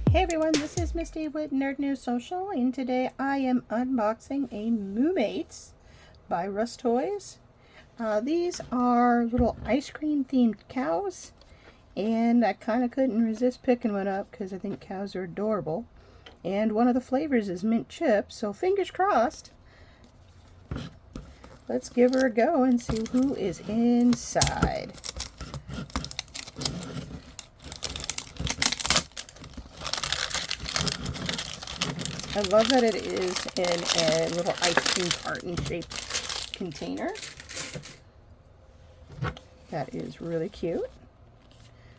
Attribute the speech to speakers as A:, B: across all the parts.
A: Hey everyone, this is Misty with Nerd News Social, and today I am unboxing a Moo Mates by Russ toys. These are little ice cream themed cows, and I kind of couldn't resist picking one up because I think cows are adorable. And one of the flavors is mint chip, so fingers crossed. Let's give her a go and see who is inside. I love that it is in a little ice cream carton shaped container. That is really cute.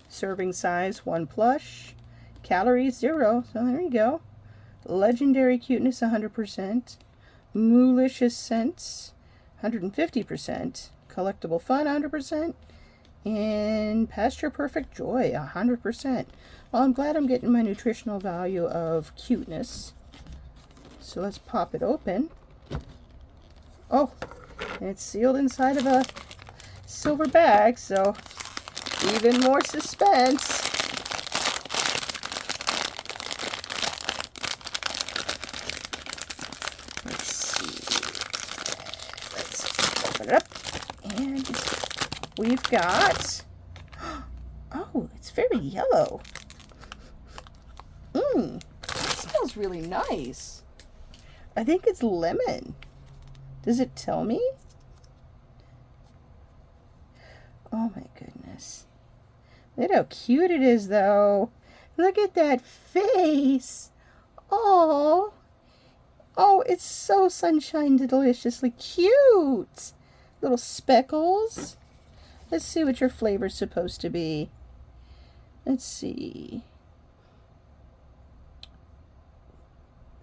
A: Serving size 1 plush. Calories 0. So there you go. Legendary cuteness 100%. Moolicious scents 150%. Collectible fun 100%. And pasture perfect joy 100%. Well, I'm glad I'm getting my nutritional value of cuteness. So let's pop it open. Oh, and it's sealed inside of a silver bag, so even more suspense. Let's see. Let's open it up. And we've got... Oh, it's very yellow. That smells really nice. I think it's lemon. Does it tell me? Oh my goodness. Look at how cute it is though. Look at that face. Oh. Oh, it's so sunshine deliciously cute. Little speckles. Let's see what your flavor's supposed to be. Let's see.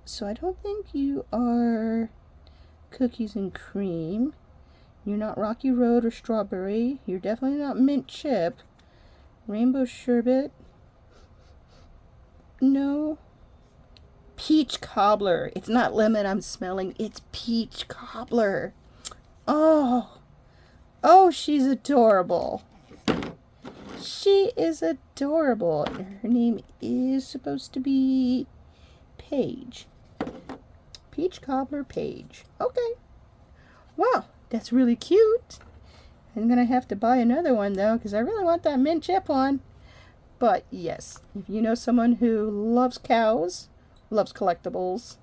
A: So I don't think you are cookies and cream. You're not Rocky Road or strawberry. You're definitely not mint chip. Rainbow sherbet. No. Peach cobbler. It's not lemon I'm smelling. It's peach cobbler. Oh. Oh, she's adorable. She is adorable. Her name is supposed to be Paige. Peach cobbler Paige. Okay. Wow, that's really cute. I'm gonna have to buy another one though, because I really want that mint chip one. But yes, if you know someone who loves cows, loves collectibles,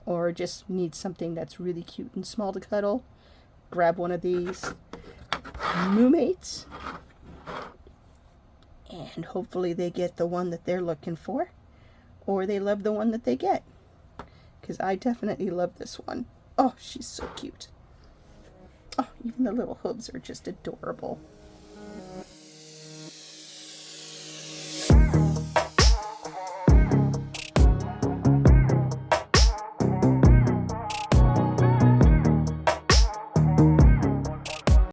A: or just needs something that's really cute and small to cuddle, grab one of these Moo Mates, and hopefully they get the one that they're looking for, or they love the one that they get. Because I definitely love this one. Oh, she's so cute. Oh, even the little hooves are just adorable.